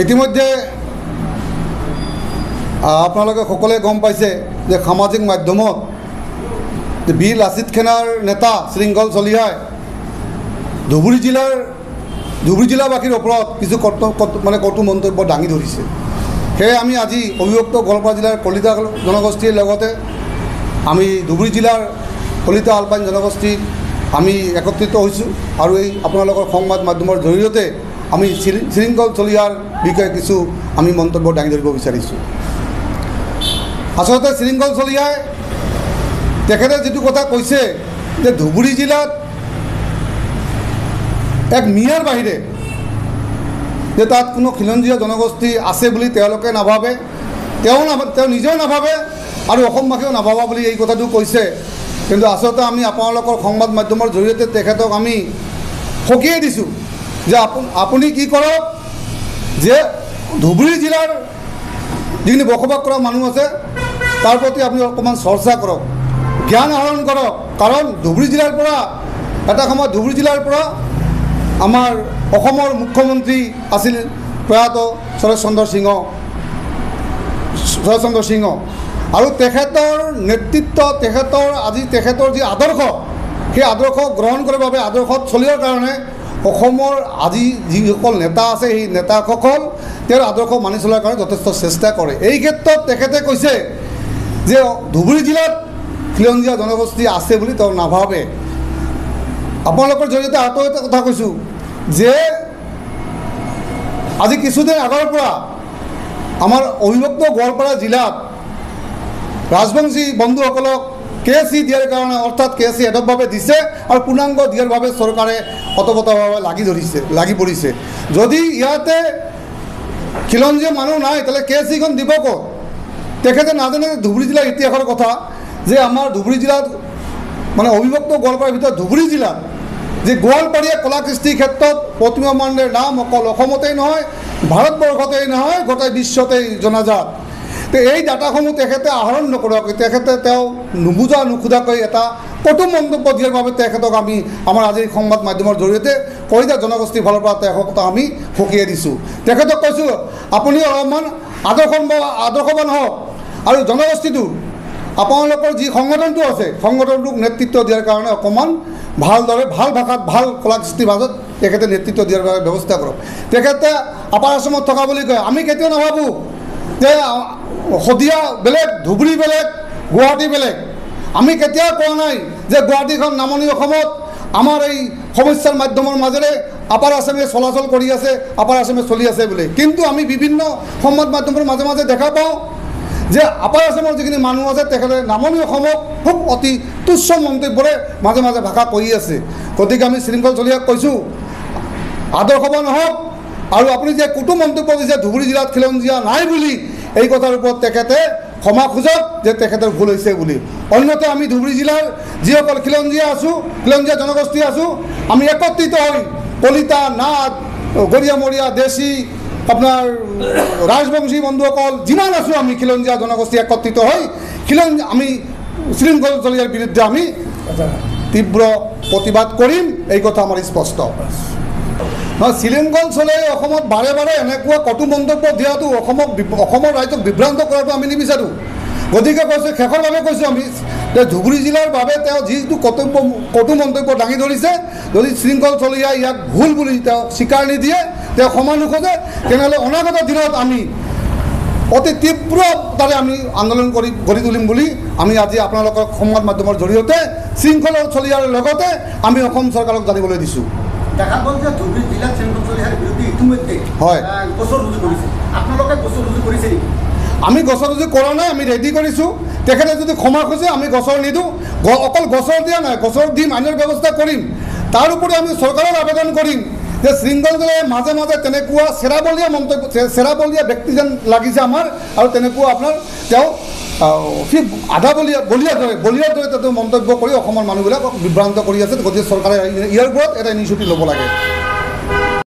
ইতিমধ্যে আপোনালোকে সকলোৱে গম পাইছে যে সামাজিক মাধ্যমত যে বীৰ লাচিত সেনাৰ নেতা শৃংখল চলিহাই ধুবুৰী জিলাবাসীৰ ওপৰত কিছু কটু মন্তব্য দাঙি ধৰিছে। সেয়ে আমি আজি অবিভক্ত গোৱালপাৰা জিলাৰ কলিতা জনগোষ্ঠীৰ লগতে আমি ধুবুৰী জিলাৰ কলিতা আলপাইন জনগোষ্ঠী আমি একত্ৰিত হৈছোঁ আৰু এই আপোনালোকৰ সংবাদ মাধ্যমৰ জৰিয়তে আমি শৃংখল চলিহাৰ বিষয়ে কিছু আমি মন্তব্য দাঙি ধৰিব বিচাৰিছোঁ। আচলতে শৃংখল চলিহাই তেখেতে যেটো কথা কৈছে যে ধুবুৰী জিলাত এক মিয়াৰ বাহিৰে যে তাত কোনো খিলঞ্জীয়া জনগোষ্ঠী আছে বুলি তেওঁলোকে নাভাবে, তেওঁ নিজেও নাভাবে আৰু অসমবাসীও নাভাবা বুলি এই কথাটো কৈছে। কিন্তু আচলতে আমি আপোনালোকৰ সংবাদ মাধ্যমৰ জৰিয়তে তেখেতক আমি সকীয়াই দিছোঁ যে আপুনি কি কৰক যে ধুবুৰী জিলাৰ যিখিনি বসবাস কৰা মানুহ আছে তাৰ প্ৰতি আপুনি অকণমান চৰ্চা কৰক, জ্ঞান আহৰণ কৰক। কাৰণ ধুবুৰী জিলাৰ পৰা এটা সময়ত ধুবুৰী জিলাৰ পৰা আমাৰ অসমৰ মুখ্যমন্ত্ৰী আছিল প্ৰয়াত শৰৎচন্দ্ৰ সিংহ আৰু তেখেতৰ নেতৃত্ব তেখেতৰ যি আদৰ্শ সেই আদৰ্শ গ্ৰহণ কৰাৰ বাবে আদৰ্শত চলিবৰ কাৰণে অসমৰ আজি যিসকল নেতা আছে সেই নেতাসকল তেওঁৰ আদৰ্শ মানি চলাৰ কাৰণে যথেষ্ট চেষ্টা কৰে। এই ক্ষেত্ৰত তেখেতে কৈছে যে ধুবুৰী জিলাত খিলঞ্জীয়া জনগোষ্ঠী আছে বুলি তেওঁ নাভাবে। আপোনালোকৰ জৰিয়তে আৰু এটা কথা কৈছোঁ যে আজি কিছুদিন আগৰ পৰা আমাৰ অবিভক্ত গোৱালপাৰা জিলাত ৰাজবংশী বন্ধুসকলক KC দিয়াৰ কাৰণে অৰ্থাৎ KC এডপভাৱে দিছে আৰু পূৰ্ণাংগ দিয়াৰ বাবে চৰকাৰে অতপতভাৱে লাগি পৰিছে। যদি ইয়াতে খিলঞ্জীয়া মানুহ নাই তাহলে KCখন দিব ক'ত? তেখেতে নাজানে ধুবুৰী জিলাৰ ইতিহাসৰ কথা যে আমাৰ ধুবুৰী জিলাত মানে অবিভক্ত গোৱালপাৰাৰ ভিতৰত ধুবুৰী জিলাত যে গোৱালপাৰীয়া কলা কৃষ্টিৰ ক্ষেত্ৰত প্ৰতিমা পাণ্ডেৰ নাম অকল অসমতেই নহয় ভাৰতবৰ্ষতেই নহয় গোটেই বিশ্বতেই জনাজাত। তো এই ডাটাসমূহ তেখেতে আহৰণ নকৰাকৈ তেখেতে তেওঁ নুখুধাকৈ এটা কটু মন্তব্য দিয়াৰ বাবে তেখেতক আমি আমাৰ আজিৰ সংবাদ মাধ্যমৰ জৰিয়তে কলিতা জনগোষ্ঠীৰ ফালৰ পৰা তেখেতক আমি সকীয়াই দিছোঁ। তেখেতক কৈছোঁ আপুনি অলপমান আদৰ্শৱান হওক আৰু জনগোষ্ঠীটো আপোনালোকৰ যি সংগঠনটো আছে সংগঠনটোক নেতৃত্ব দিয়াৰ কাৰণে অকণমান ভালদৰে ভাল ভাষাত ভাল কলা কৃষ্টিৰ মাজত তেখেতে নেতৃত্ব দিয়াৰ বাবে ব্যৱস্থা কৰক। তেখেতে আপাৰ আসামত থকা বুলি কয়, আমি কেতিয়াও নাভাবোঁ যে শদিয়া বেলেগ ধুবুৰী বেলেগ গুৱাহাটী বেলেগ। আমি কেতিয়াও কোৱা নাই যে গুৱাহাটীখন নামনি অসমত আমাৰ এই সমস্যাৰ মাধ্যমৰ মাজেৰে আপাৰ আসামে চলাচল কৰি আছে, আপাৰ আসামে চলি আছে বুলি। কিন্তু আমি বিভিন্ন সংবাদ মাধ্যমৰ মাজে মাজে দেখা পাওঁ যে আপাৰ আসামৰ যিখিনি মানুহ আছে তেখেতে নামনি অসমক খুব অতি তুচ্ছ মন্তব্যৰে মাজে মাজে ভাষা কৈ আছে। গতিকে আমি শৃংখল চলিহাক কৈছোঁ আদৰ্শৱান হওক আৰু আপুনি যে কটু মন্তব্য দিছে ধুবুৰী জিলাত খিলঞ্জীয়া নাই বুলি এই কথাৰ ওপৰত তেখেতে ক্ষমা খোজক যে তেখেতৰ ভুল হৈছে বুলি। অন্যথা আমি ধুবুৰী জিলাৰ যিসকল খিলঞ্জীয়া জনগোষ্ঠী আছোঁ আমি একত্ৰিত হৈ কলিতা নাথ গৰিয়ামৰীয়া দেশী আপোনাৰ ৰাজবংশী বন্ধুসকল যিমান আছোঁ আমি খিলঞ্জীয়া জনগোষ্ঠী একত্ৰিত হৈ আমি শৃংখল চলিহাৰ বিৰুদ্ধে আমি তীব্ৰ প্ৰতিবাদ কৰিম, এই কথা আমাৰ স্পষ্ট। শৃংখল চলিহাই অসমত বাৰে বাৰে এনেকুৱা কটু মন্তব্য দিয়াটো অসমৰ ৰাইজক বিভ্ৰান্ত কৰাটো আমি নিবিচাৰোঁ। গতিকে কৈছোঁ শেষৰ বাবে কৈছোঁ আমি যে ধুবুৰী জিলাৰ বাবে তেওঁ যিটো কটু মন্তব্য দাঙি ধৰিছে, যদি শৃংখল চলিহাই ইয়াক ভুল বুলি তেওঁ স্বীকাৰ নিদিয়ে, তেওঁ ক্ষমা নোখোজে, তেনেহ'লে অনাগত দিনত আমি অতি তীব্ৰতাৰে আমি আন্দোলন গঢ়ি তুলিম বুলি আমি আজি আপোনালোকৰ সংবাদ মাধ্যমৰ জৰিয়তে শৃংখল চলিহাৰ লগতে আমি অসম চৰকাৰক জানিবলৈ দিছোঁ। দেখা গ'ল যে ধুবুৰী জিলাত শৃংখল চলিহাৰ বিৰুদ্ধে ইতিমধ্যে হয় গোচৰ ৰুজু কৰিছে, আপোনালোকে গোচৰ ৰুজু কৰিছে নেকি? আমি গোচৰ ৰুজু কৰা নাই, আমি ৰেডি কৰিছোঁ। তেখেতে যদি ক্ষমা খোজে আমি গোচৰ নিদিওঁ, অকল গোচৰ দিয়া নাই, গোচৰ দিম, আইনৰ ব্যৱস্থা কৰিম। তাৰ উপৰি আমি চৰকাৰক আবেদন কৰিম যে শৃংখল চলিহাই মাজে মাজে তেনেকুৱা চেৰাবলীয়া ব্যক্তি যেন লাগিছে আমাৰ, আৰু তেনেকুৱা আপোনাৰ তেওঁ সি বলিয়াৰ দৰে তেওঁ মন্তব্য কৰি অসমৰ মানুহবিলাকক বিভ্ৰান্ত কৰি আছে। গতিকে চৰকাৰে ইয়াৰ ওপৰত এটা ইনিচিয়েটিভ ল'ব লাগে।